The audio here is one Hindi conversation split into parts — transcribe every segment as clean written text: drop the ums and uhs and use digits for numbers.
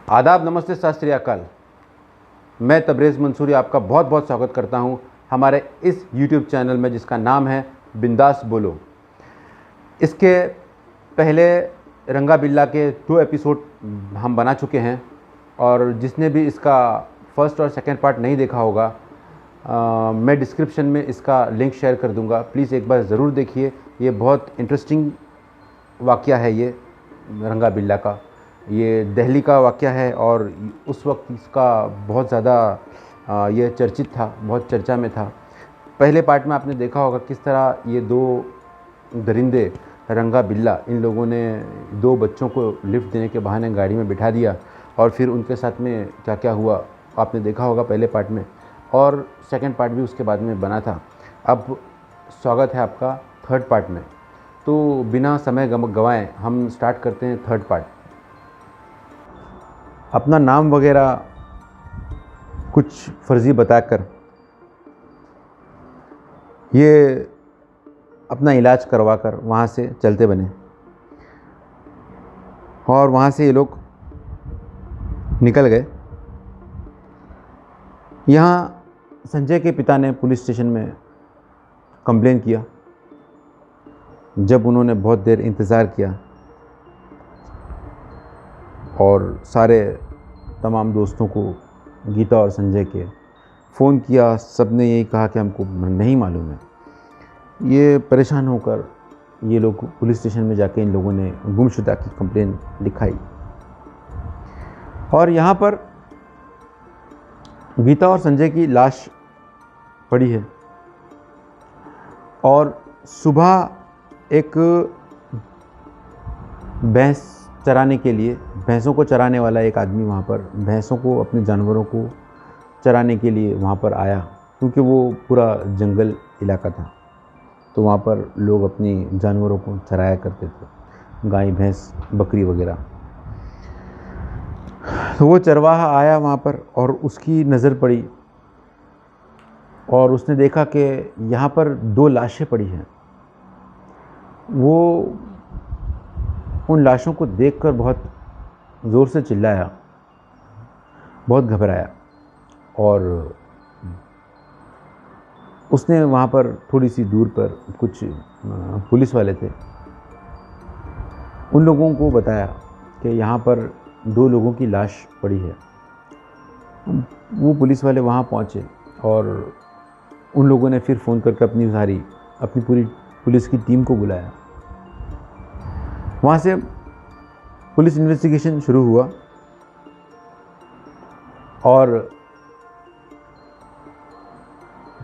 आदाब, नमस्ते, सत श्री अकाल। मैं तबरेज़ मंसूरी आपका बहुत बहुत स्वागत करता हूं हमारे इस YouTube चैनल में जिसका नाम है बिंदास बोलो। इसके पहले रंगा बिल्ला के 2 एपिसोड हम बना चुके हैं और जिसने भी इसका फर्स्ट और सेकंड पार्ट नहीं देखा होगा मैं डिस्क्रिप्शन में इसका लिंक शेयर कर दूंगा। प्लीज़ एक बार ज़रूर देखिए। ये बहुत इंटरेस्टिंग वाक़या है। ये रंगा बिल्ला का ये दिल्ली का वाक़या है और उस वक्त इसका बहुत ज़्यादा ये चर्चित था, बहुत चर्चा में था। पहले पार्ट में आपने देखा होगा किस तरह ये 2 दरिंदे रंगा बिल्ला, इन लोगों ने 2 बच्चों को लिफ्ट देने के बहाने गाड़ी में बिठा दिया और फिर उनके साथ में क्या क्या हुआ आपने देखा होगा पहले पार्ट में, और सेकंड पार्ट भी उसके बाद में बना था। अब स्वागत है आपका थर्ड पार्ट में। तो बिना समय गंवाए हम स्टार्ट करते हैं थर्ड पार्ट। अपना नाम वगैरह कुछ फर्जी बताकर ये अपना इलाज करवाकर वहाँ से चलते बने और वहाँ से ये लोग निकल गए। यहाँ संजय के पिता ने पुलिस स्टेशन में कंप्लेन किया। जब उन्होंने बहुत देर इंतज़ार किया और सारे तमाम दोस्तों को, गीता और संजय के फ़ोन किया, सब ने यही कहा कि हमको नहीं मालूम है। ये परेशान होकर ये लोग पुलिस स्टेशन में जाके इन लोगों ने गुमशुदा की कंप्लेन लिखाई और यहाँ पर गीता और संजय की लाश पड़ी है। और सुबह एक भैंस चराने के लिए, भैंसों को चराने वाला एक आदमी वहाँ पर भैंसों को, अपने जानवरों को चराने के लिए वहाँ पर आया, क्योंकि वो पूरा जंगल इलाका था। तो वहाँ पर लोग अपनी जानवरों को चराया करते थे, गाय, भैंस, बकरी वगैरह। तो वो चरवाहा आया वहाँ पर और उसकी नज़र पड़ी और उसने देखा कि यहाँ पर 2 लाशें पड़ी हैं। वो उन लाशों को देखकर बहुत ज़ोर से चिल्लाया, बहुत घबराया और उसने वहाँ पर थोड़ी सी दूर पर कुछ पुलिस वाले थे, उन लोगों को बताया कि यहाँ पर 2 लोगों की लाश पड़ी है। वो पुलिस वाले वहाँ पहुँचे और उन लोगों ने फिर फ़ोन करके अपनी पूरी पुलिस की टीम को बुलाया। वहाँ से पुलिस इन्वेस्टिगेशन शुरू हुआ और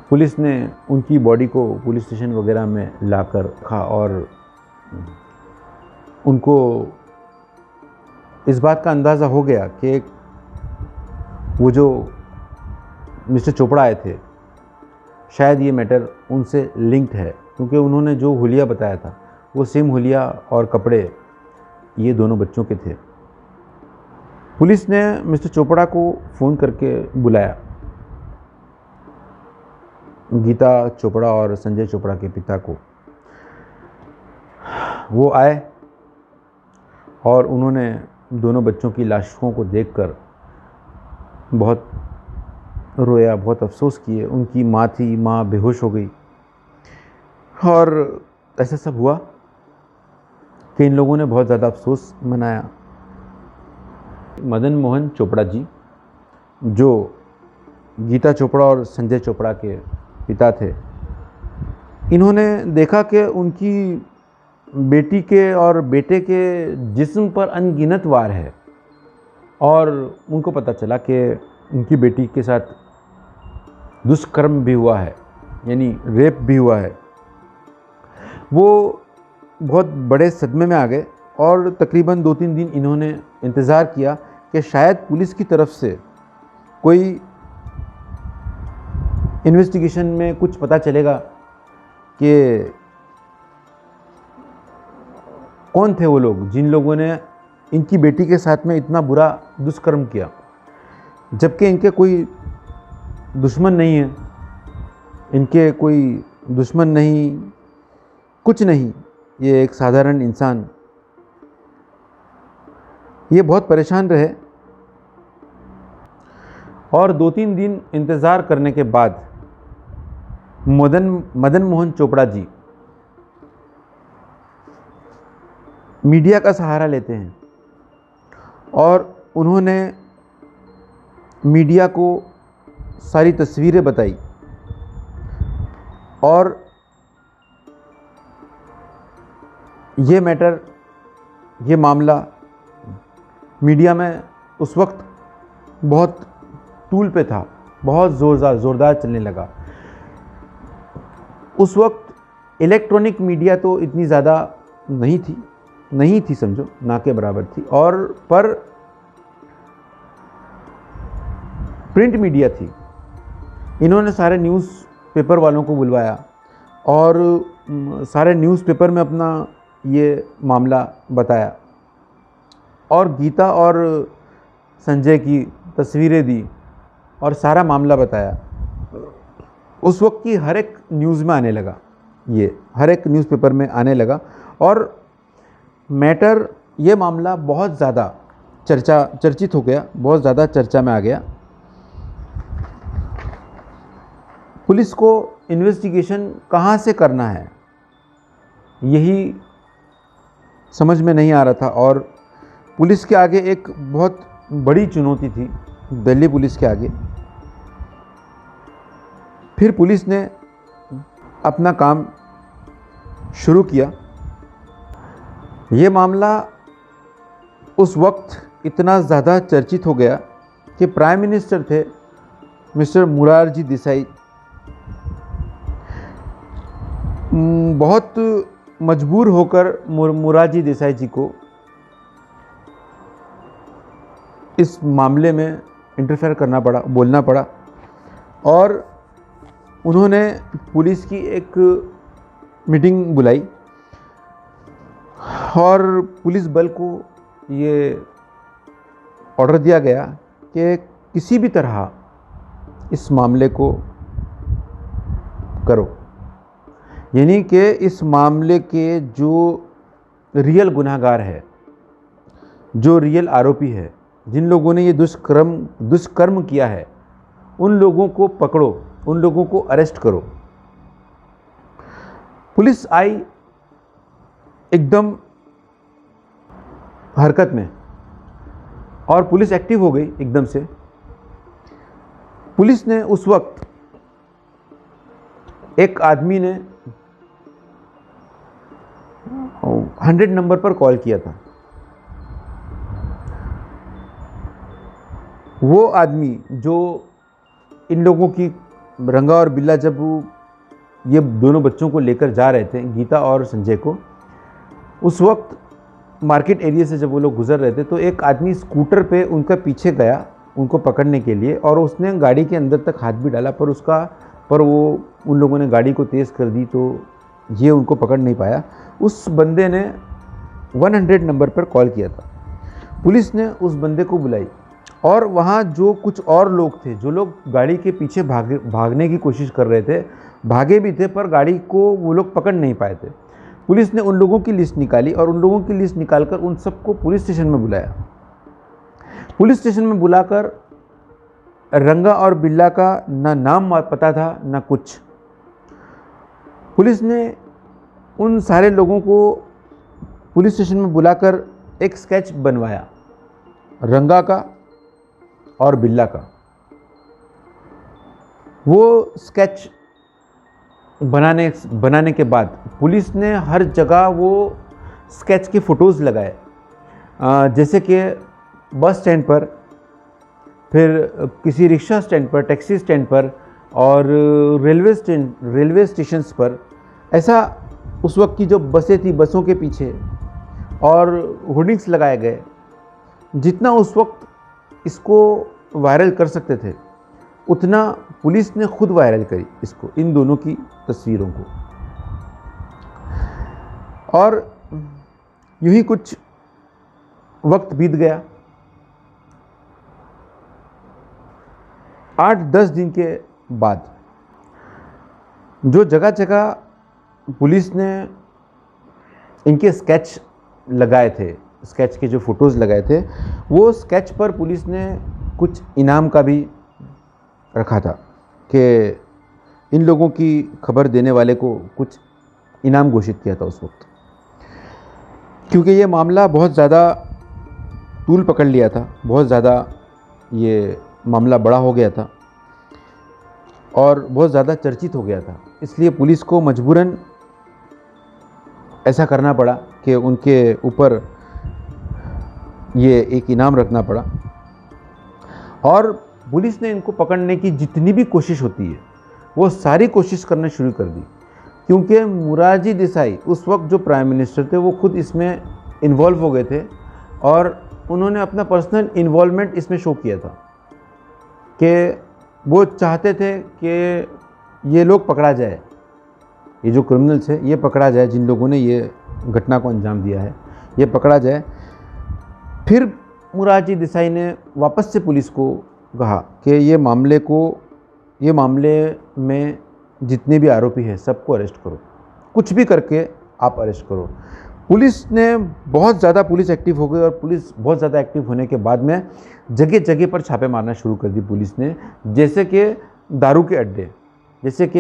पुलिस ने उनकी बॉडी को पुलिस स्टेशन वगैरह में लाकर रखा और उनको इस बात का अंदाज़ा हो गया कि वो जो मिस्टर चोपड़ा आए थे, शायद ये मैटर उनसे लिंक्ड है, क्योंकि उन्होंने जो हुलिया बताया था वो सेम हुलिया और कपड़े ये दोनों बच्चों के थे। पुलिस ने मिस्टर चोपड़ा को फ़ोन करके बुलाया, गीता चोपड़ा और संजय चोपड़ा के पिता को। वो आए और उन्होंने दोनों बच्चों की लाशों को देखकर बहुत रोया, बहुत अफसोस किए। उनकी माँ थी, माँ बेहोश हो गई और ऐसा सब हुआ कि इन लोगों ने बहुत ज़्यादा अफसोस मनाया। मदन मोहन चोपड़ा जी, जो गीता चोपड़ा और संजय चोपड़ा के पिता थे, इन्होंने देखा कि उनकी बेटी के और बेटे के जिस्म पर अनगिनत वार है और उनको पता चला कि उनकी बेटी के साथ दुष्कर्म भी हुआ है, यानी रेप भी हुआ है। वो बहुत बड़े सदमे में आ गए और तकरीबन 2-3 दिन इन्होंने इंतज़ार किया कि शायद पुलिस की तरफ से कोई इन्वेस्टिगेशन में कुछ पता चलेगा कि कौन थे वो लोग जिन लोगों ने इनकी बेटी के साथ में इतना बुरा दुष्कर्म किया, जबकि इनके कोई दुश्मन नहीं है, इनके कोई दुश्मन नहीं, कुछ नहीं, ये एक साधारण इंसान। ये बहुत परेशान रहे और 2-3 दिन इंतज़ार करने के बाद मदन मोहन चोपड़ा जी मीडिया का सहारा लेते हैं और उन्होंने मीडिया को सारी तस्वीरें बताई और ये मामला मीडिया में उस वक्त बहुत तूल पे था, बहुत ज़ोरदार चलने लगा। उस वक्त इलेक्ट्रॉनिक मीडिया तो इतनी ज़्यादा नहीं थी समझो, ना के बराबर थी, और पर प्रिंट मीडिया थी। इन्होंने सारे न्यूज़पेपर वालों को बुलवाया और सारे न्यूज़पेपर में अपना ये मामला बताया और गीता और संजय की तस्वीरें दी और सारा मामला बताया। उस वक्त की हर एक न्यूज़ में आने लगा, ये हर एक न्यूज़पेपर में आने लगा और ये मामला बहुत ज़्यादा चर्चित हो गया, बहुत ज़्यादा चर्चा में आ गया। पुलिस को इन्वेस्टिगेशन कहाँ से करना है यही समझ में नहीं आ रहा था और पुलिस के आगे एक बहुत बड़ी चुनौती थी, दिल्ली पुलिस के आगे। फिर पुलिस ने अपना काम शुरू किया। ये मामला उस वक्त इतना ज़्यादा चर्चित हो गया कि प्राइम मिनिस्टर थे मिस्टर मोरारजी देसाई, बहुत मजबूर होकर मोरारजी देसाई जी को इस मामले में इंटरफेयर करना पड़ा, बोलना पड़ा और उन्होंने पुलिस की एक मीटिंग बुलाई और पुलिस बल को ये ऑर्डर दिया गया कि किसी भी तरह इस मामले को करो, यानी कि इस मामले के जो रियल गुनहगार है, जो रियल आरोपी है, जिन लोगों ने ये दुष्कर्म किया है, उन लोगों को पकड़ो, उन लोगों को अरेस्ट करो। पुलिस आई एकदम हरकत में और पुलिस एक्टिव हो गई एकदम से। पुलिस ने उस वक्त एक आदमी ने 100 नंबर पर कॉल किया था। वो आदमी जो इन लोगों की रंगा और बिल्ला जब ये दोनों बच्चों को लेकर जा रहे थे, गीता और संजय को, उस वक्त मार्केट एरिया से जब वो लोग गुजर रहे थे तो एक आदमी स्कूटर पे उनका पीछे गया उनको पकड़ने के लिए और उसने गाड़ी के अंदर तक हाथ भी डाला पर वो उन लोगों ने गाड़ी को तेज़ कर दी तो ये उनको पकड़ नहीं पाया। उस बंदे ने 100 नंबर पर कॉल किया था। पुलिस ने उस बंदे को बुलाई और वहाँ जो कुछ और लोग थे, जो लोग गाड़ी के पीछे भागने की कोशिश कर रहे थे, भागे भी थे पर गाड़ी को वो लोग पकड़ नहीं पाए थे। पुलिस ने उन लोगों की लिस्ट निकाली और उन लोगों की लिस्ट निकालकर उन सबको पुलिस स्टेशन में बुलाया। पुलिस स्टेशन में बुलाकर रंगा और बिल्ला का ना नाम पता था ना कुछ। पुलिस ने उन सारे लोगों को पुलिस स्टेशन में बुलाकर एक स्केच बनवाया रंगा का और बिल्ला का। वो स्केच बनाने के बाद पुलिस ने हर जगह वो स्केच के फ़ोटोज़ लगाए, जैसे कि बस स्टैंड पर, फिर किसी रिक्शा स्टैंड पर, टैक्सी स्टैंड पर और रेलवे स्टेशंस पर। ऐसा उस वक्त की जो बसें थी, बसों के पीछे और होर्डिंग्स लगाए गए। जितना उस वक्त इसको वायरल कर सकते थे उतना पुलिस ने खुद वायरल करी इसको, इन दोनों की तस्वीरों को। और यूं ही कुछ वक्त बीत गया। 8-10 दिन के बाद जो जगह जगह पुलिस ने इनके स्केच लगाए थे, स्केच के जो फ़ोटोज़ लगाए थे, वो स्केच पर पुलिस ने कुछ इनाम का भी रखा था कि इन लोगों की खबर देने वाले को कुछ इनाम घोषित किया था उस वक्त, क्योंकि ये मामला बहुत ज़्यादा तूल पकड़ लिया था, बहुत ज़्यादा ये मामला बड़ा हो गया था और बहुत ज़्यादा चर्चित हो गया था। इसलिए पुलिस को मजबूरन ऐसा करना पड़ा कि उनके ऊपर ये एक इनाम रखना पड़ा। और पुलिस ने इनको पकड़ने की जितनी भी कोशिश होती है वो सारी कोशिश करना शुरू कर दी, क्योंकि मोरारजी देसाई उस वक्त जो प्राइम मिनिस्टर थे वो खुद इसमें इन्वॉल्व हो गए थे और उन्होंने अपना पर्सनल इन्वॉल्वमेंट इसमें शो किया था कि वो चाहते थे कि ये लोग पकड़ा जाए, ये जो क्रिमिनल्स है ये पकड़ा जाए, जिन लोगों ने ये घटना को अंजाम दिया है ये पकड़ा जाए। फिर मोरारजी देसाई ने वापस से पुलिस को कहा कि ये मामले में जितने भी आरोपी हैं सबको अरेस्ट करो, कुछ भी करके आप अरेस्ट करो। पुलिस ने बहुत ज़्यादा पुलिस एक्टिव हो गई और पुलिस बहुत ज़्यादा एक्टिव होने के बाद में जगह जगह पर छापे मारना शुरू कर दी पुलिस ने, जैसे कि दारू के अड्डे, जैसे कि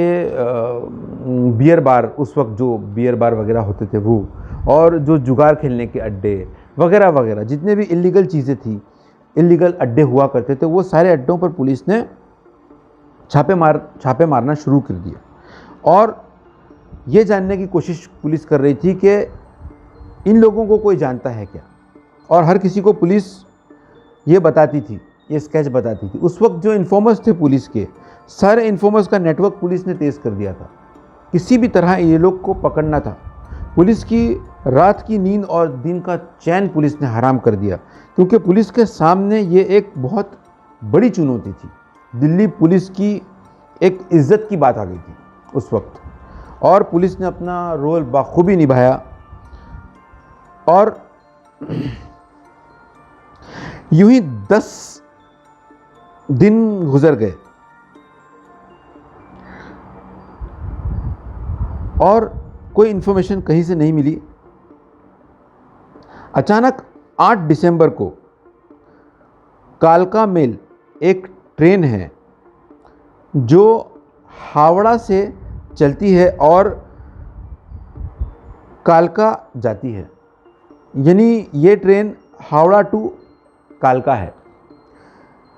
बियर बार, उस वक्त जो बियर बार वगैरह होते थे वो, और जो जुगार खेलने के अड्डे वगैरह वगैरह, जितने भी इलीगल चीज़ें थी, इलीगल अड्डे हुआ करते थे, वो सारे अड्डों पर पुलिस ने छापे मारना शुरू कर दिया। और ये जानने की कोशिश पुलिस कर रही थी कि इन लोगों को कोई जानता है क्या, और हर किसी को पुलिस ये बताती थी, ये स्केच बताती थी। उस वक्त जो इन्फॉर्मर्स थे पुलिस के, सारे इन्फॉर्मर्स का नेटवर्क पुलिस ने तेज़ कर दिया था। किसी भी तरह ये लोग को पकड़ना था। पुलिस की रात की नींद और दिन का चैन पुलिस ने हराम कर दिया, क्योंकि पुलिस के सामने ये एक बहुत बड़ी चुनौती थी। दिल्ली पुलिस की एक इज्जत की बात आ गई थी उस वक्त, और पुलिस ने अपना रोल बाखूबी निभाया। और यूं ही 10 दिन गुजर गए और कोई इन्फॉर्मेशन कहीं से नहीं मिली। अचानक 8 दिसंबर को कालका मेल, एक ट्रेन है जो हावड़ा से चलती है और कालका जाती है, यानी ये ट्रेन हावड़ा टू कालका है।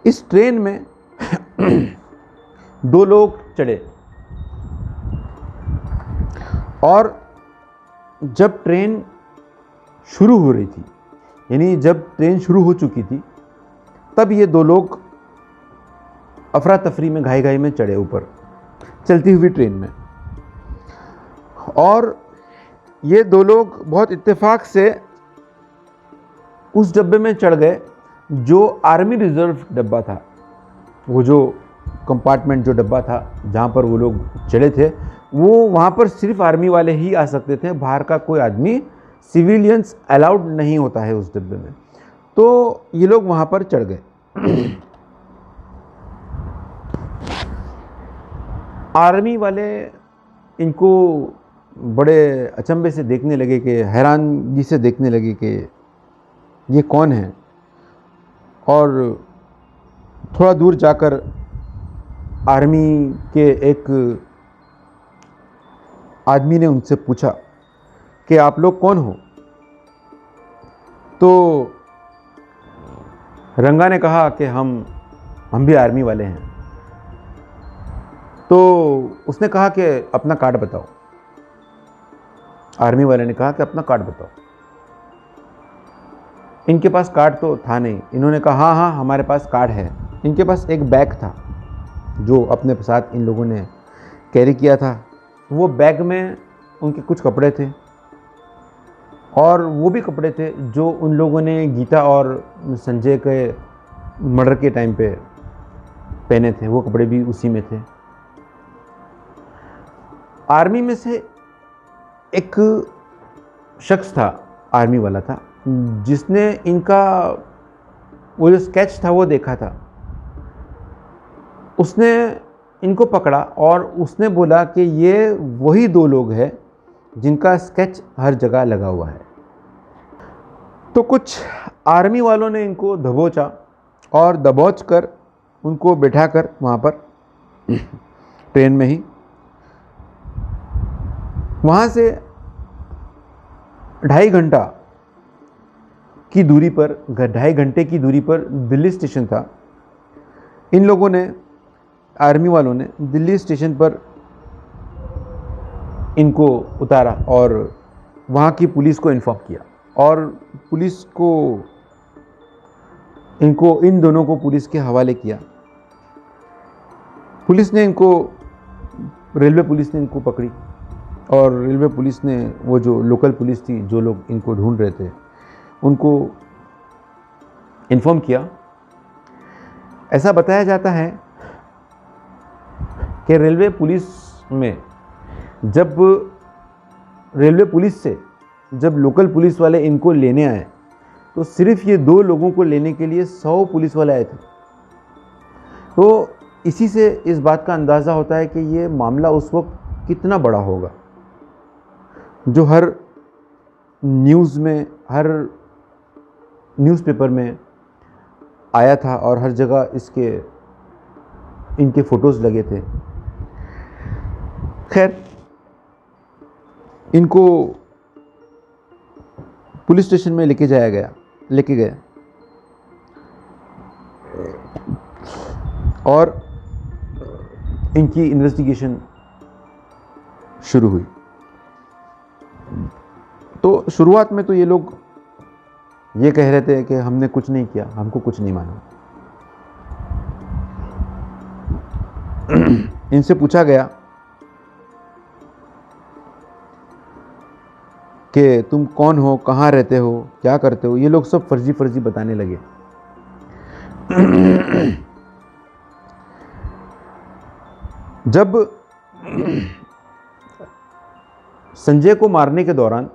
इस ट्रेन में 2 लोग चढ़े और जब ट्रेन शुरू हो रही थी, यानी जब ट्रेन शुरू हो चुकी थी, तब ये 2 लोग अफरा तफरी में घाई में चढ़े ऊपर चलती हुई ट्रेन में। और ये 2 लोग बहुत इत्तेफाक से उस डब्बे में चढ़ गए जो आर्मी रिजर्व डब्बा था। वो जो कंपार्टमेंट, जो डब्बा था जहाँ पर वो लोग चढ़े थे, वो वहाँ पर सिर्फ आर्मी वाले ही आ सकते थे, बाहर का कोई आदमी, सिविलियंस अलाउड नहीं होता है उस डब्बे में। तो ये लोग वहाँ पर चढ़ गए। आर्मी वाले इनको बड़े अचंभे से देखने लगे, कि हैरानगी से देखने लगे कि ये कौन है। और थोड़ा दूर जाकर आर्मी के एक आदमी ने उनसे पूछा कि आप लोग कौन हो। तो रंगा ने कहा कि हम भी आर्मी वाले हैं। तो उसने कहा कि अपना कार्ड बताओ। आर्मी वाले ने कहा कि अपना कार्ड बताओ। इनके पास कार्ड तो था नहीं। इन्होंने कहा हाँ हाँ हमारे पास कार्ड है। इनके पास एक बैग था जो अपने साथ इन लोगों ने कैरी किया था। वो बैग में उनके कुछ कपड़े थे, और वो भी कपड़े थे जो उन लोगों ने गीता और संजय के मर्डर के टाइम पे पहने थे, वो कपड़े भी उसी में थे। आर्मी में से एक शख्स था, आर्मी वाला था, जिसने इनका वो जो स्केच था वो देखा था। उसने इनको पकड़ा और उसने बोला कि ये वही 2 लोग हैं जिनका स्केच हर जगह लगा हुआ है। तो कुछ आर्मी वालों ने इनको दबोचा और दबोच कर उनको बैठाकर वहाँ पर ट्रेन में ही। वहाँ से 2.5 घंटे की दूरी पर दिल्ली स्टेशन था। इन लोगों ने, आर्मी वालों ने दिल्ली स्टेशन पर इनको उतारा और वहाँ की पुलिस को इन्फॉर्म किया, और पुलिस को इन दोनों को पुलिस के हवाले किया। रेलवे पुलिस ने इनको पकड़ी, और रेलवे पुलिस ने, वो जो लोकल पुलिस थी, जो लोग इनको ढूंढ रहे थे, उनको इन्फॉर्म किया। ऐसा बताया जाता है कि रेलवे पुलिस से जब लोकल पुलिस वाले इनको लेने आए, तो सिर्फ ये 2 लोगों को लेने के लिए 100 पुलिस वाले आए थे। तो इसी से इस बात का अंदाज़ा होता है कि ये मामला उस वक्त कितना बड़ा होगा, जो हर न्यूज़ में, हर न्यूज़पेपर में आया था, और हर जगह इनके फ़ोटोज़ लगे थे। खैर, इनको पुलिस स्टेशन में लेके गए, और इनकी इन्वेस्टिगेशन शुरू हुई। तो शुरुआत में तो ये लोग ये कह रहे थे कि हमने कुछ नहीं किया, हमको कुछ नहीं मालूम। इनसे पूछा गया कि तुम कौन हो, कहाँ रहते हो, क्या करते हो। ये लोग सब फर्जी बताने लगे। जब संजय को मारने के दौरान,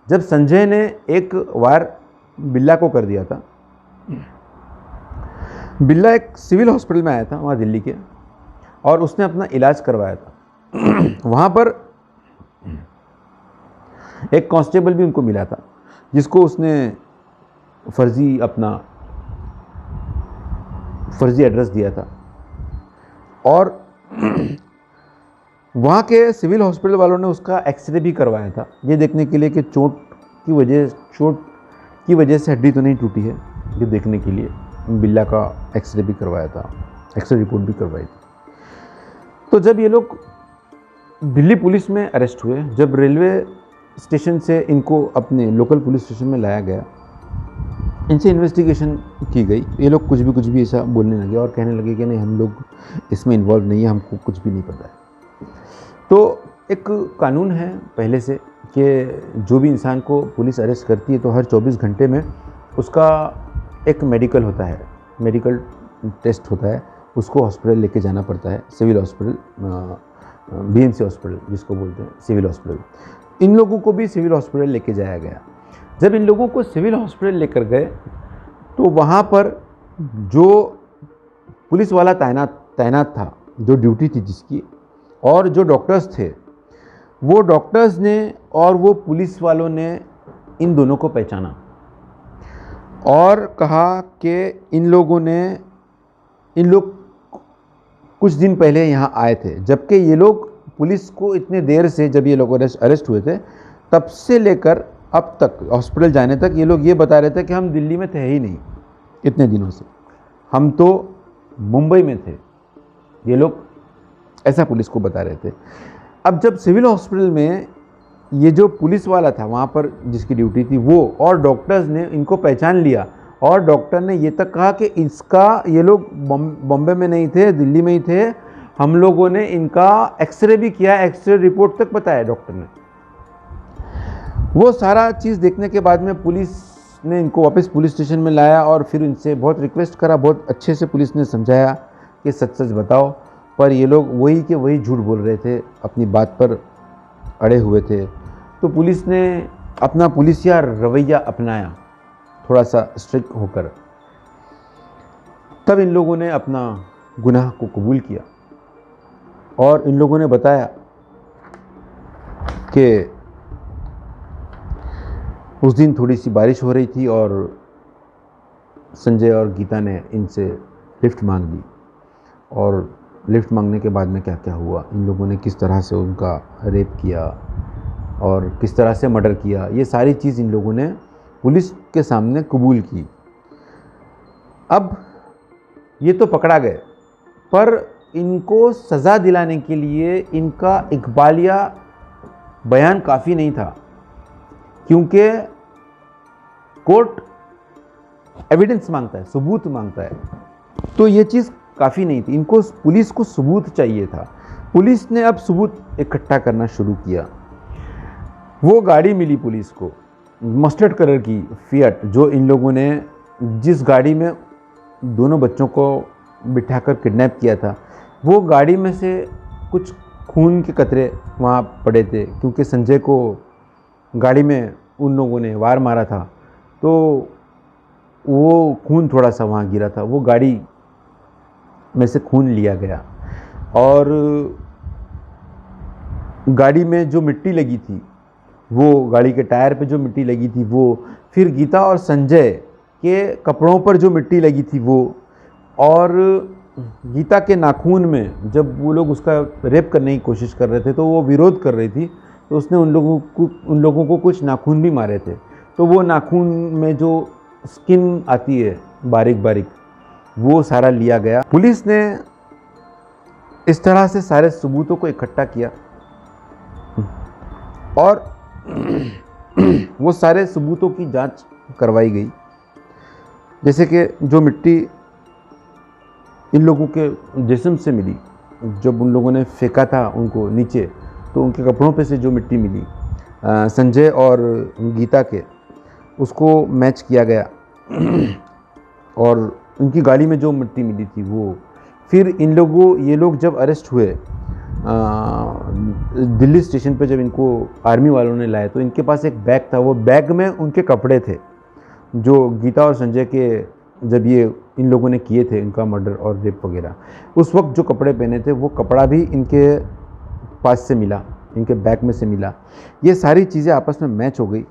जब संजय ने एक वार बिल्ला को कर दिया था, बिल्ला एक सिविल हॉस्पिटल में आया था वहाँ दिल्ली के, और उसने अपना इलाज करवाया था। वहाँ पर एक कांस्टेबल भी उनको मिला था, जिसको उसने फर्जी एड्रेस दिया था, और वहाँ के सिविल हॉस्पिटल वालों ने उसका एक्सरे भी करवाया था, ये देखने के लिए कि चोट की वजह से हड्डी तो नहीं टूटी है, ये देखने के लिए बिल्ला का एक्सरे भी करवाया था, एक्सरे रिपोर्ट भी करवाई थी। तो जब ये लोग दिल्ली पुलिस में अरेस्ट हुए, जब रेलवे स्टेशन से इनको अपने लोकल पुलिस स्टेशन में लाया गया, इनसे इन्वेस्टिगेशन की गई। ये लोग कुछ भी ऐसा बोलने लगे और कहने लगे कि नहीं, हम लोग इसमें इन्वॉल्व नहीं है, हमको कुछ भी नहीं पता है। तो एक कानून है पहले से कि जो भी इंसान को पुलिस अरेस्ट करती है, तो हर 24 घंटे में उसका एक मेडिकल टेस्ट होता है, उसको हॉस्पिटल लेके जाना पड़ता है, सिविल हॉस्पिटल, BMC हॉस्पिटल जिसको बोलते हैं, सिविल हॉस्पिटल। इन लोगों को भी सिविल हॉस्पिटल लेके जाया गया। जब इन लोगों को सिविल हॉस्पिटल लेकर गए, तो वहाँ पर जो पुलिस वाला तैनात था, जो ड्यूटी थी जिसकी, और जो डॉक्टर्स थे, वो डॉक्टर्स ने और वो पुलिस वालों ने इन दोनों को पहचाना और कहा कि इन लोग कुछ दिन पहले यहाँ आए थे, जबकि ये लोग पुलिस को इतने देर से, जब ये लोग अरेस्ट हुए थे, तब से लेकर अब तक हॉस्पिटल जाने तक ये लोग ये बता रहे थे कि हम दिल्ली में थे ही नहीं इतने दिनों से, हम तो मुंबई में थे। ये लोग ऐसा पुलिस को बता रहे थे। अब जब सिविल हॉस्पिटल में ये जो पुलिस वाला था वहाँ पर जिसकी ड्यूटी थी, वो और डॉक्टर्स ने इनको पहचान लिया, और डॉक्टर ने ये तक कहा कि ये लोग बॉम्बे में नहीं थे, दिल्ली में ही थे, हम लोगों ने इनका एक्सरे भी किया, एक्सरे रिपोर्ट तक बताया डॉक्टर ने। वो सारा चीज़ देखने के बाद में पुलिस ने इनको वापस पुलिस स्टेशन में लाया, और फिर इनसे बहुत रिक्वेस्ट करा, बहुत अच्छे से पुलिस ने समझाया कि सच बताओ, पर ये लोग वही झूठ बोल रहे थे, अपनी बात पर अड़े हुए थे। तो पुलिस ने अपना पुलिसिया रवैया अपनाया, थोड़ा सा स्ट्रिक्ट होकर। तब इन लोगों ने अपना गुनाह को कबूल किया, और इन लोगों ने बताया कि उस दिन थोड़ी सी बारिश हो रही थी, और संजय और गीता ने इनसे लिफ्ट मांग ली, और लिफ्ट मांगने के बाद में क्या क्या हुआ, इन लोगों ने किस तरह से उनका रेप किया और किस तरह से मर्डर किया, ये सारी चीज़ इन लोगों ने पुलिस के सामने कबूल की। अब ये तो पकड़ा गए, पर इनको सज़ा दिलाने के लिए इनका इकबालिया बयान काफ़ी नहीं था, क्योंकि कोर्ट एविडेंस मांगता है, सबूत मांगता है, तो ये चीज़ काफ़ी नहीं थी। इनको, पुलिस को सबूत चाहिए था। पुलिस ने अब सबूत इकट्ठा करना शुरू किया। वो गाड़ी मिली पुलिस को, मस्टर्ड कलर की फिएट, जो इन लोगों ने, जिस गाड़ी में दोनों बच्चों को बिठाकर किडनैप किया था, वो गाड़ी में से कुछ खून के कतरे वहाँ पड़े थे, क्योंकि संजय को गाड़ी में उन लोगों ने वार मारा था, तो वो खून थोड़ा सा वहाँ गिरा था। वो गाड़ी में से खून लिया गया और गाड़ी में जो मिट्टी लगी थी, वो गाड़ी के टायर पे जो मिट्टी लगी थी वो, फिर गीता और संजय के कपड़ों पर जो मिट्टी लगी थी वो, और गीता के नाखून में जब वो लोग उसका रेप करने की कोशिश कर रहे थे तो वो विरोध कर रही थी, तो उसने उन लोगों को कुछ नाखून भी मारे थे। तो वो नाखून में जो स्किन आती है बारीक बारीक, वो सारा लिया गया। पुलिस ने इस तरह से सारे सबूतों को इकट्ठा किया और वो सारे सबूतों की जांच करवाई गई। जैसे कि जो मिट्टी इन लोगों के जिस्म से मिली, जब उन लोगों ने फेंका था उनको नीचे, तो उनके कपड़ों पे से जो मिट्टी मिली संजय और गीता के, उसको मैच किया गया और उनकी गाड़ी में जो मिट्टी मिली थी वो, फिर ये लोग जब अरेस्ट हुए दिल्ली स्टेशन पे, जब इनको आर्मी वालों ने लाए, तो इनके पास एक बैग था। वो बैग में उनके कपड़े थे जो गीता और संजय के, जब ये इन लोगों ने किए थे इनका मर्डर और रेप वगैरह, उस वक्त जो कपड़े पहने थे वो कपड़ा भी इनके पास से मिला, इनके बैग में से मिला। ये सारी चीज़ें आपस में मैच हो गई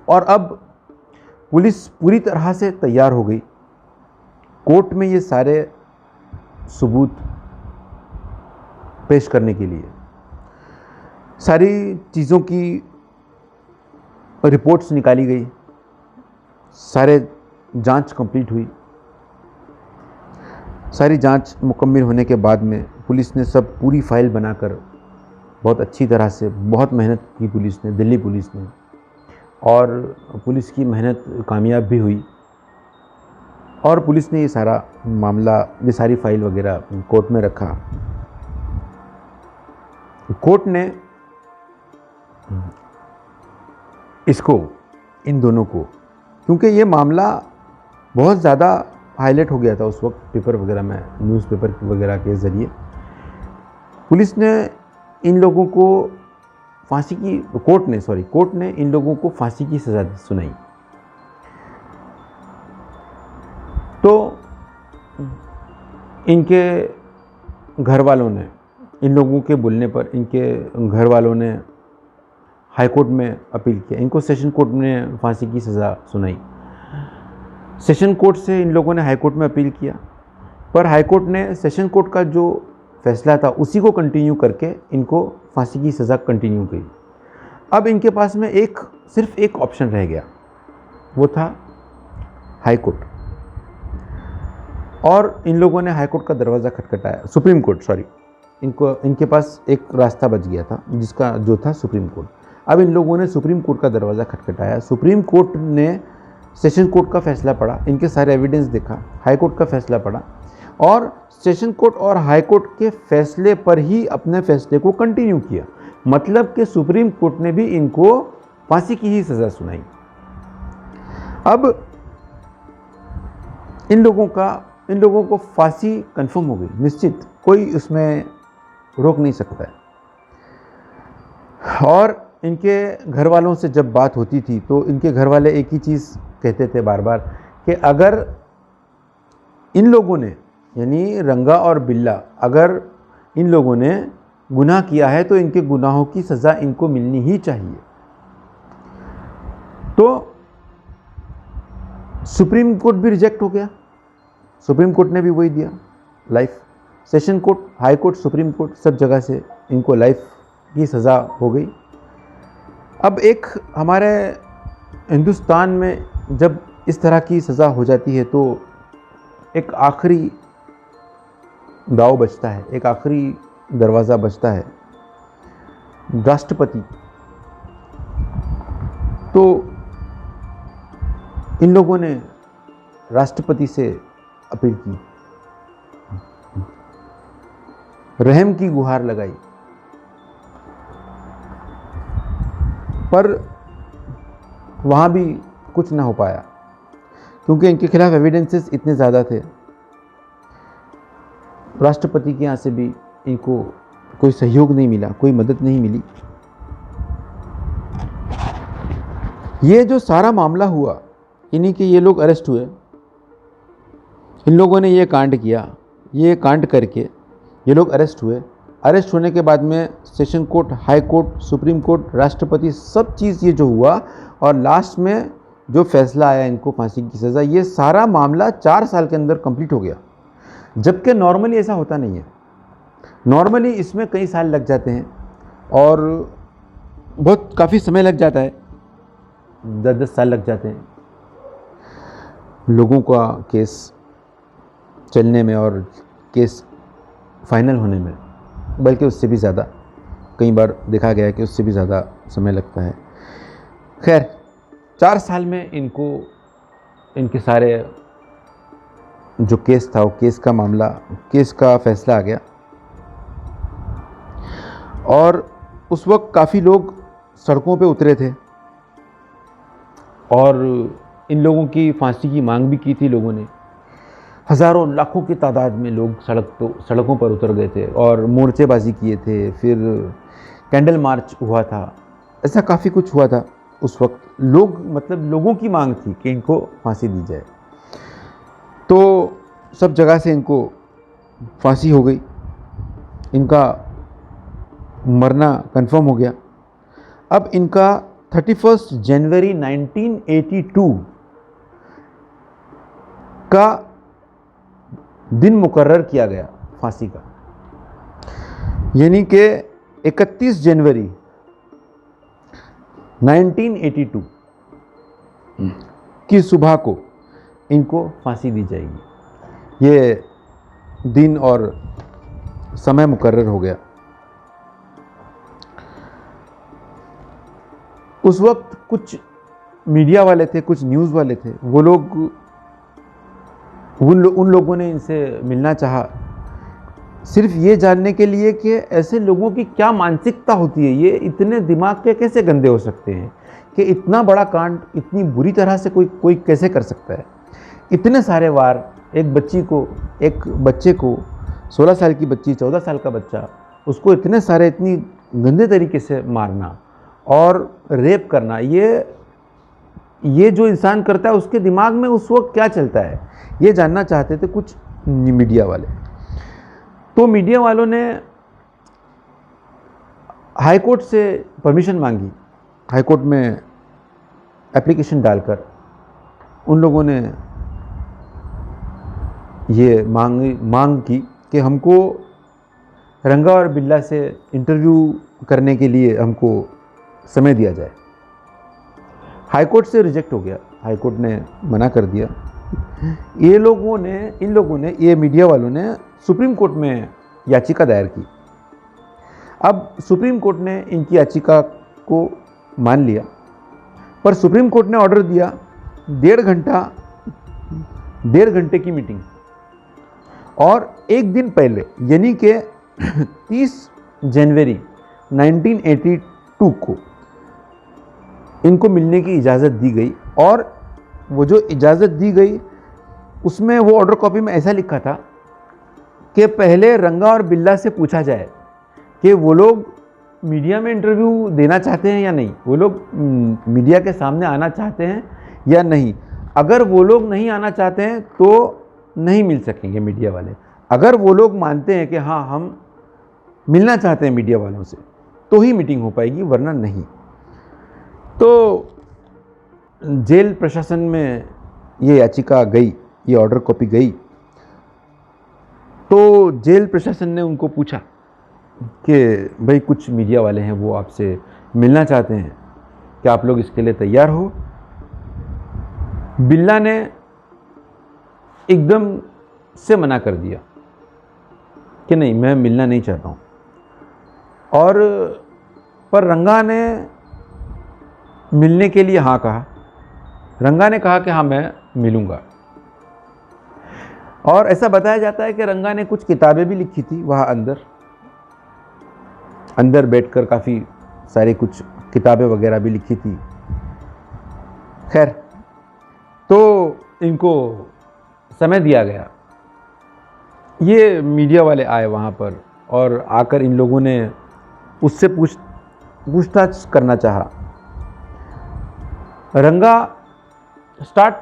और अब पुलिस पूरी तरह से तैयार हो गई कोर्ट में ये सारे सबूत पेश करने के लिए। सारी चीज़ों की रिपोर्ट्स निकाली गई, सारे जांच कंप्लीट हुई। सारी जांच मुकम्मल होने के बाद में पुलिस ने सब पूरी फाइल बनाकर बहुत अच्छी तरह से, बहुत मेहनत की पुलिस ने, दिल्ली पुलिस ने, और पुलिस की मेहनत कामयाब भी हुई और पुलिस ने ये सारा मामला, ये सारी फाइल वगैरह कोर्ट में रखा। कोर्ट ने इसको, इन दोनों को, क्योंकि ये मामला बहुत ज़्यादा हाईलाइट हो गया था उस वक्त पेपर वगैरह में, न्यूज़पेपर वगैरह के ज़रिए, पुलिस ने इन लोगों को फांसी की, कोर्ट ने इन लोगों को फांसी की सज़ा सुनाई। तो इनके घर वालों ने, इन लोगों के बोलने पर इनके घर वालों ने हाई कोर्ट में अपील किया। इनको सेशन कोर्ट ने फांसी की सज़ा सुनाई। सेशन कोर्ट से इन लोगों ने हाई कोर्ट में अपील किया, पर हाई कोर्ट ने सेशन कोर्ट का जो फैसला था उसी को कंटिन्यू करके इनको फांसी की सज़ा कंटिन्यू की। अब इनके पास में सिर्फ एक ऑप्शन रह गया, वो था हाई कोर्ट। और इन लोगों ने हाई कोर्ट का दरवाज़ा खटखटाया, सुप्रीम कोर्ट, इनके पास एक रास्ता बच गया था जो था सुप्रीम कोर्ट। अब इन लोगों ने सुप्रीम कोर्ट का दरवाज़ा खटखटाया। सुप्रीम कोर्ट ने सेशन कोर्ट का फैसला पढ़ा, इनके सारे एविडेंस देखा, हाई कोर्ट का फैसला पढ़ा और सेशन कोर्ट और हाई कोर्ट के फैसले पर ही अपने फैसले को कंटिन्यू किया। मतलब कि सुप्रीम कोर्ट ने भी इनको फांसी की ही सज़ा सुनाई। अब इन लोगों को फांसी कंफर्म हो गई, निश्चित, कोई उसमें रोक नहीं सकता है। और इनके घर वालों से जब बात होती थी तो इनके घर वाले एक ही चीज़ कहते थे बार बार कि अगर इन लोगों ने, यानी रंगा और बिल्ला, अगर इन लोगों ने गुनाह किया है तो इनके गुनाहों की सज़ा इनको मिलनी ही चाहिए। तो सुप्रीम कोर्ट भी रिजेक्ट हो गया, सुप्रीम कोर्ट ने भी वही दिया, life. Session court, high court, supreme court, सब जगह से इनको लाइफ की सज़ा हो गई। अब एक हमारे हिंदुस्तान में जब इस तरह की सज़ा हो जाती है तो एक आखिरी दाव बचता है, एक आखिरी दरवाज़ा बचता है, राष्ट्रपति। तो इन लोगों ने राष्ट्रपति से अपील की, रहम की गुहार लगाई, पर वहाँ भी कुछ ना हो पाया क्योंकि इनके खिलाफ एविडेंसेस इतने ज़्यादा थे। राष्ट्रपति के यहाँ से भी इनको कोई सहयोग नहीं मिला, कोई मदद नहीं मिली। ये जो सारा मामला हुआ, यानी कि ये लोग अरेस्ट हुए, इन लोगों ने ये कांड किया, ये कांड करके ये लोग अरेस्ट हुए। अरेस्ट होने के बाद में session court, high court, supreme court, राष्ट्रपति, सब चीज़ ये जो हुआ और लास्ट में जो फैसला आया इनको फांसी की सज़ा, ये सारा मामला 4 साल के अंदर कंप्लीट हो गया। जबकि नॉर्मली ऐसा होता नहीं है। नॉर्मली इसमें कई साल लग जाते हैं और बहुत काफ़ी समय लग जाता है, 10-10 साल लग जाते हैं लोगों का केस चलने में और केस फाइनल होने में, बल्कि उससे भी ज़्यादा, कई बार देखा गया है कि उससे भी ज़्यादा समय लगता है। खैर 4 साल में इनको इनके सारे जो केस था, वो केस का मामला, केस का फैसला आ गया और उस वक्त काफ़ी लोग सड़कों पे उतरे थे और इन लोगों की फांसी की मांग भी की थी लोगों ने। हज़ारों लाखों की तादाद में लोग सड़कों पर उतर गए थे और मोर्चेबाजी किए थे, फिर कैंडल मार्च हुआ था, ऐसा काफ़ी कुछ हुआ था उस वक्त। लोगों की मांग थी कि इनको फांसी दी जाए। तो सब जगह से इनको फांसी हो गई, इनका मरना कंफर्म हो गया। अब इनका 31 जनवरी 1982 का दिन मुकर्रर किया गया फांसी का, यानी कि 31 जनवरी 1982 की सुबह को इनको फांसी दी जाएगी। ये दिन और समय मुकर्रर हो गया। उस वक्त कुछ मीडिया वाले थे, कुछ न्यूज़ वाले थे, वो लोग उन लोगों ने इनसे मिलना चाहा, सिर्फ ये जानने के लिए कि ऐसे लोगों की क्या मानसिकता होती है, ये इतने दिमाग के कैसे गंदे हो सकते हैं कि इतना बड़ा कांड इतनी बुरी तरह से कोई कैसे कर सकता है। इतने सारे वार एक बच्चे को 16 साल की बच्ची, 14 साल का बच्चा, उसको इतने सारे, इतनी गंदे तरीके से मारना और रेप करना, ये जो इंसान करता है उसके दिमाग में उस वक्त क्या चलता है, ये जानना चाहते थे कुछ मीडिया वाले। तो मीडिया वालों ने हाई कोर्ट से परमिशन मांगी, हाई कोर्ट में एप्लीकेशन डालकर उन लोगों ने ये मांग की कि हमको रंगा और बिल्ला से इंटरव्यू करने के लिए हमको समय दिया जाए। हाई कोर्ट से रिजेक्ट हो गया, हाई कोर्ट ने मना कर दिया। इन लोगों ने ये मीडिया वालों ने सुप्रीम कोर्ट में याचिका दायर की। अब सुप्रीम कोर्ट ने इनकी याचिका को मान लिया, पर सुप्रीम कोर्ट ने ऑर्डर दिया 1.5 घंटे की मीटिंग, और एक दिन पहले यानी कि 30 जनवरी 1982 को इनको मिलने की इजाज़त दी गई। और वो जो इजाज़त दी गई उसमें वो ऑर्डर कॉपी में ऐसा लिखा था कि पहले रंगा और बिल्ला से पूछा जाए कि वो लोग मीडिया में इंटरव्यू देना चाहते हैं या नहीं, वो लोग मीडिया के सामने आना चाहते हैं या नहीं। अगर वो लोग नहीं आना चाहते हैं तो नहीं मिल सकेंगे मीडिया वाले। अगर वो लोग मानते हैं कि हाँ हम मिलना चाहते हैं मीडिया वालों से, तो ही मीटिंग हो पाएगी, वरना नहीं। तो जेल प्रशासन में ये याचिका गई, ये ऑर्डर कॉपी गई। तो जेल प्रशासन ने उनको पूछा कि भाई कुछ मीडिया वाले हैं वो आपसे मिलना चाहते हैं, क्या आप लोग इसके लिए तैयार हो? बिल्ला ने एकदम से मना कर दिया कि नहीं, मैं मिलना नहीं चाहता हूँ। और पर रंगा ने मिलने के लिए हाँ कहा। रंगा ने कहा कि हाँ मैं मिलूँगा। और ऐसा बताया जाता है कि रंगा ने कुछ किताबें भी लिखी थी वहाँ अंदर बैठकर, काफ़ी सारी कुछ किताबें वगैरह भी लिखी थी। खैर, तो इनको समय दिया गया। ये मीडिया वाले आए वहाँ पर और आकर इन लोगों ने उससे पूछताछ करना चाहा। रंगा स्टार्ट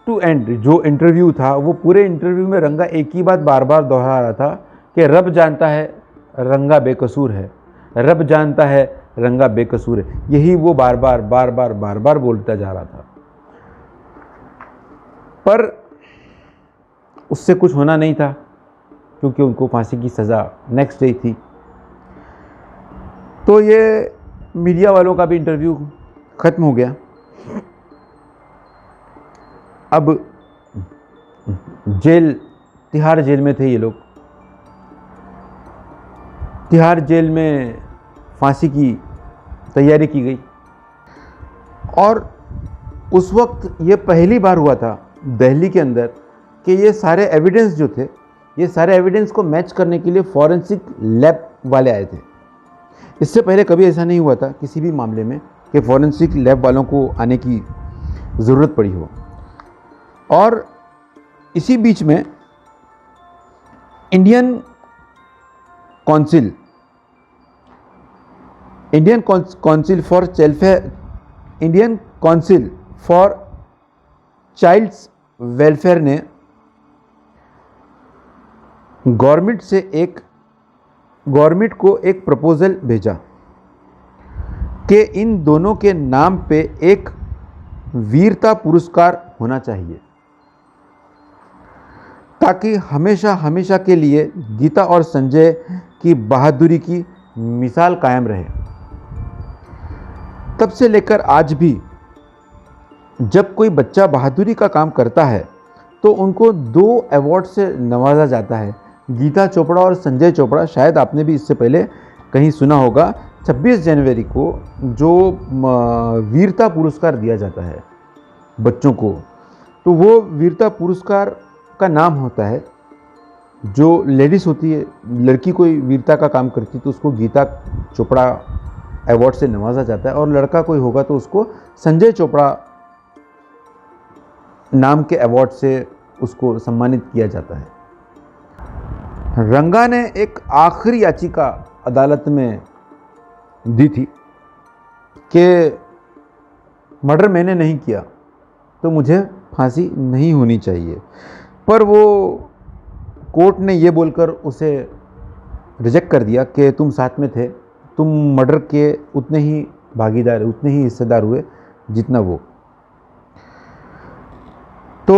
टू एंड जो इंटरव्यू था, वो पूरे इंटरव्यू में रंगा एक ही बात बार बार दोहरा रहा था कि रब जानता है रंगा बेकसूर है, रब जानता है रंगा बेकसूर है। यही वो बार बार बोलता जा रहा था। पर उससे कुछ होना नहीं था, क्योंकि उनको फांसी की सज़ा नेक्स्ट डे थी। तो ये मीडिया वालों का भी इंटरव्यू ख़त्म हो गया। अब तिहाड़ जेल में थे ये लोग। तिहाड़ जेल में फांसी की तैयारी की गई। और उस वक्त ये पहली बार हुआ था दिल्ली के अंदर कि ये सारे एविडेंस जो थे, ये सारे एविडेंस को मैच करने के लिए फॉरेंसिक लैब वाले आए थे। इससे पहले कभी ऐसा नहीं हुआ था किसी भी मामले में कि फॉरेंसिक लैब वालों को आने की ज़रूरत पड़ी हो। और इसी बीच में Indian council for childs welfare ने गवर्नमेंट को एक प्रपोजल भेजा कि इन दोनों के नाम पे एक वीरता पुरस्कार होना चाहिए, ताकि हमेशा के लिए गीता और संजय की बहादुरी की मिसाल कायम रहे। तब से लेकर आज भी जब कोई बच्चा बहादुरी का काम करता है तो उनको 2 अवार्ड से नवाजा जाता है, गीता चोपड़ा और संजय चोपड़ा। शायद आपने भी इससे पहले कहीं सुना होगा। 26 जनवरी को जो वीरता पुरस्कार दिया जाता है बच्चों को, तो वो वीरता पुरस्कार का नाम होता है, जो लेडीज़ होती है, लड़की कोई वीरता का काम करती है तो उसको गीता चोपड़ा अवार्ड से नवाजा जाता है, और लड़का कोई होगा तो उसको संजय चोपड़ा नाम के अवार्ड से उसको सम्मानित किया जाता है। रंगा ने एक आखिरी याचिका अदालत में दी थी कि मर्डर मैंने नहीं किया तो मुझे फांसी नहीं होनी चाहिए, पर वो कोर्ट ने ये बोलकर उसे रिजेक्ट कर दिया कि तुम साथ में थे, तुम मर्डर के उतने ही भागीदार, उतने ही हिस्सेदार हुए जितना वो। तो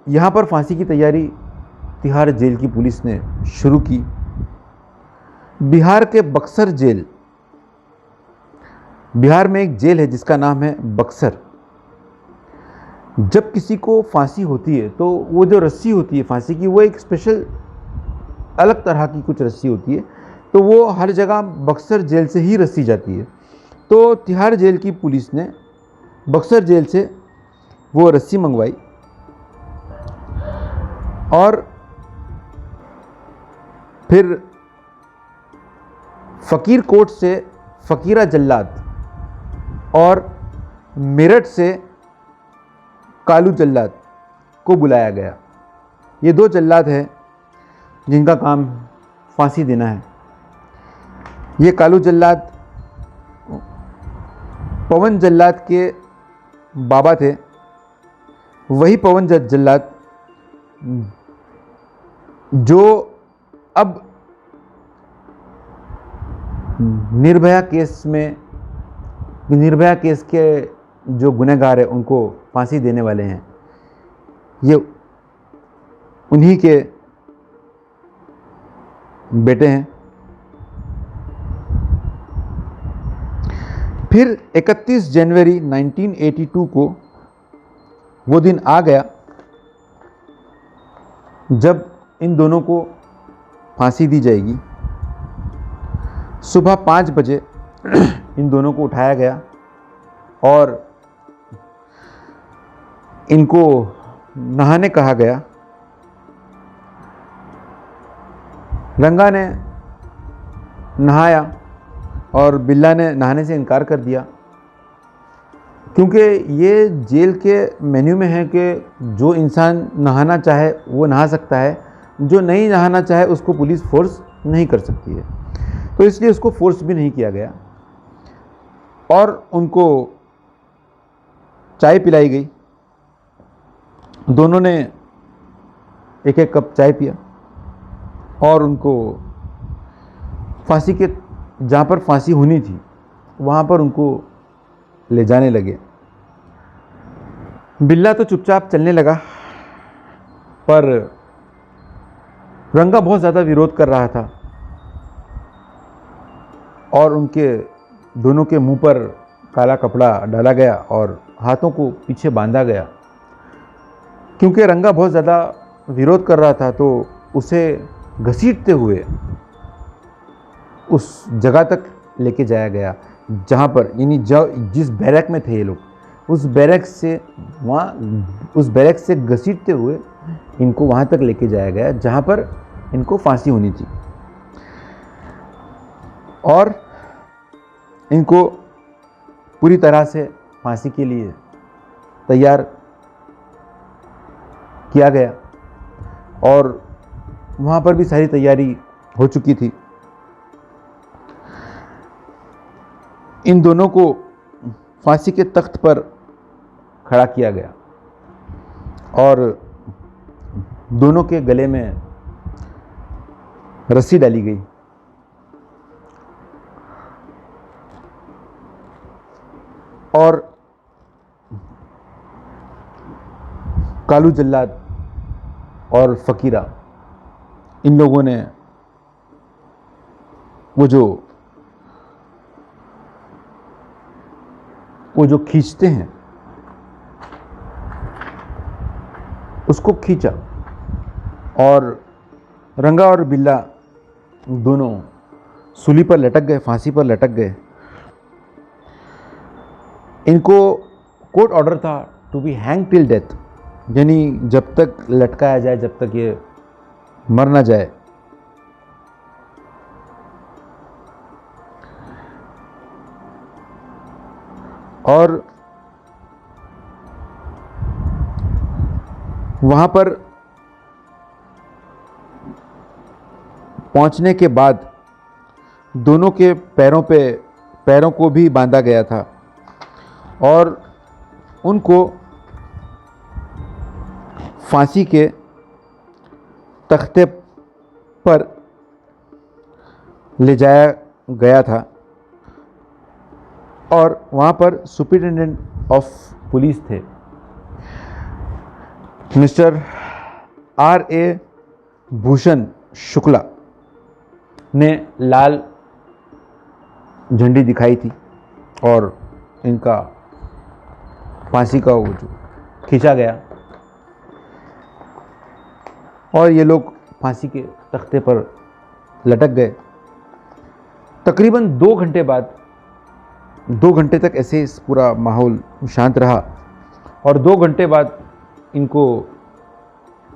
यहाँ पर फांसी की तैयारी तिहाड़ जेल की पुलिस ने शुरू की। बिहार के बक्सर जेल, बिहार में एक जेल है जिसका नाम है बक्सर। जब किसी को फांसी होती है तो वो जो रस्सी होती है फांसी की, वो एक स्पेशल अलग तरह की कुछ रस्सी होती है, तो वो हर जगह बक्सर जेल से ही रस्सी जाती है। तो तिहाड़ जेल की पुलिस ने बक्सर जेल से वो रस्सी मंगवाई और फिर फ़कीर कोट से फ़कीरा जल्लाद और मेरठ से कालू जल्लाद को बुलाया गया। ये 2 जल्लाद हैं जिनका काम फांसी देना है। ये कालू जल्लाद पवन जल्लाद के बाबा थे। वही पवन जल्लाद जो अब निर्भया केस के जो गुनहगार हैं उनको फांसी देने वाले हैं, ये उन्हीं के बेटे हैं। फिर 31 जनवरी 1982 को वो दिन आ गया जब इन दोनों को फांसी दी जाएगी। सुबह 5 बजे इन दोनों को उठाया गया और इनको नहाने कहा गया। रंगा ने नहाया और बिल्ला ने नहाने से इनकार कर दिया, क्योंकि ये जेल के मेन्यू में है कि जो इंसान नहाना चाहे वो नहा सकता है, जो नहीं नहाना चाहे उसको पुलिस फोर्स नहीं कर सकती है। तो इसलिए उसको फोर्स भी नहीं किया गया और उनको चाय पिलाई गई। दोनों ने एक एक कप चाय पिया और उनको फांसी के जहाँ पर फांसी होनी थी वहाँ पर उनको ले जाने लगे। बिल्ला तो चुपचाप चलने लगा, पर रंगा बहुत ज़्यादा विरोध कर रहा था और उनके दोनों के मुंह पर काला कपड़ा डाला गया और हाथों को पीछे बांधा गया। क्योंकि रंगा बहुत ज़्यादा विरोध कर रहा था तो उसे घसीटते हुए उस जगह तक लेके जाया गया जहाँ पर, यानी जिस बैरक में थे ये लोग, उस बैरक से घसीटते हुए इनको वहाँ तक लेके जाया गया जहाँ पर इनको फांसी होनी थी और इनको पूरी तरह से फांसी के लिए तैयार किया गया और वहाँ पर भी सारी तैयारी हो चुकी थी। इन दोनों को फांसी के तख्त पर खड़ा किया गया और दोनों के गले में रस्सी डाली गई और कालू जल्लाद और फ़कीरा, इन लोगों ने वो जो खींचते हैं उसको खींचा और रंगा और बिल्ला दोनों सूली पर लटक गए, फांसी पर लटक गए। इनको कोर्ट ऑर्डर था to be hang till death, यानी जब तक लटकाया जाए, जब तक ये मर ना जाए। और वहाँ पर पहुँचने के बाद दोनों के पैरों को भी बांधा गया था और उनको फांसी के तख्ते पर ले जाया गया था और वहाँ पर सुपरिटेंडेंट ऑफ पुलिस थे मिस्टर R.A. भूषण शुक्ला ने लाल झंडी दिखाई थी और इनका फांसी का वो जो खींचा गया और ये लोग फांसी के तख्ते पर लटक गए। तकरीबन 2 घंटे बाद, 2 घंटे तक ऐसे पूरा माहौल शांत रहा और 2 घंटे बाद इनको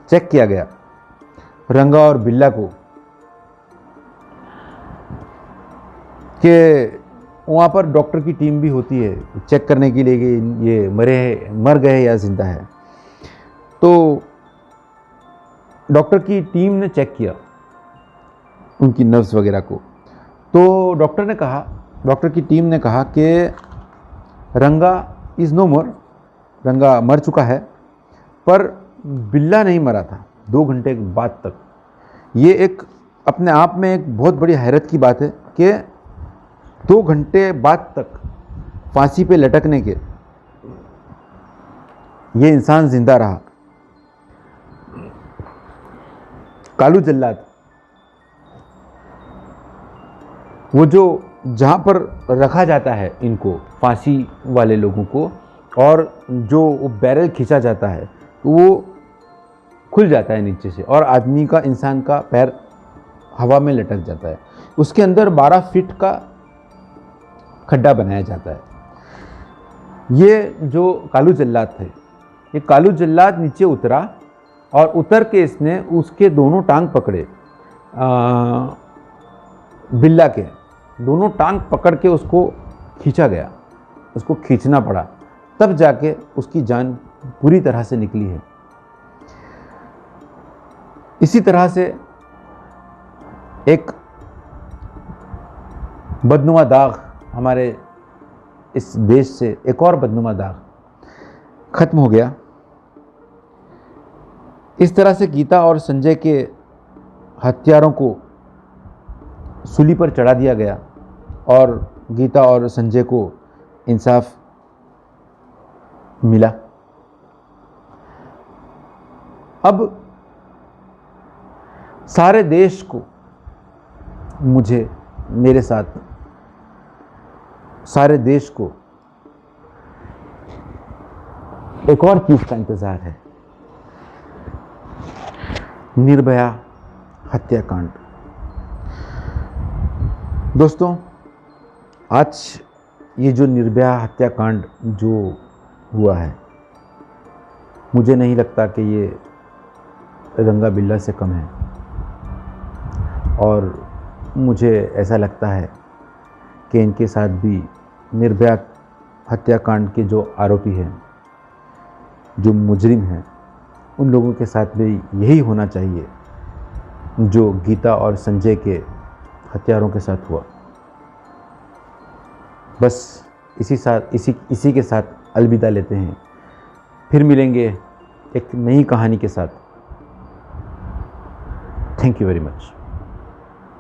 चेक किया गया, रंगा और बिल्ला को, कि वहाँ पर डॉक्टर की टीम भी होती है चेक करने के लिए कि ये मर गए या जिंदा है। तो डॉक्टर की टीम ने चेक किया उनकी नर्व्स वगैरह को। तो डॉक्टर की टीम ने कहा कि रंगा इज़ नो मोर, रंगा मर चुका है, पर बिल्ला नहीं मरा था 2 घंटे बाद तक। ये एक अपने आप में एक बहुत बड़ी हैरत की बात है कि 2 घंटे बाद तक फांसी पे लटकने के ये इंसान जिंदा रहा। कालू जल्लाद वो जो जहाँ पर रखा जाता है इनको, फांसी वाले लोगों को, और जो वो बैरल खींचा जाता है तो वो खुल जाता है नीचे से और आदमी का, इंसान का पैर हवा में लटक जाता है। उसके अंदर 12 फीट का खड्डा बनाया जाता है। ये जो कालू जल्लाद थे, ये कालू जल्लाद नीचे उतरा और उतर के इसने उसके दोनों टांग पकड़े, बिल्ला के दोनों टांग पकड़ के उसको खींचा गया, उसको खींचना पड़ा, तब जाके उसकी जान पूरी तरह से निकली है। इसी तरह से एक बदनुमा दाग, हमारे इस देश से एक और बदनुमा दाग खत्म हो गया। इस तरह से गीता और संजय के हत्यारों को सूली पर चढ़ा दिया गया और गीता और संजय को इंसाफ मिला। अब सारे देश को, मुझे, मेरे साथ सारे देश को एक और चीज का इंतजार है, निर्भया हत्याकांड। दोस्तों, आज ये जो निर्भया हत्याकांड जो हुआ है, मुझे नहीं लगता कि ये रंगा बिल्ला से कम है, और मुझे ऐसा लगता है कि इनके साथ भी निर्भया हत्याकांड के जो आरोपी हैं, जो मुजरिम हैं, उन लोगों के साथ भी यही होना चाहिए जो गीता और संजय के हत्यारों के साथ हुआ। बस इसी के साथ अलविदा लेते हैं। फिर मिलेंगे एक नई कहानी के साथ। Thank you very much.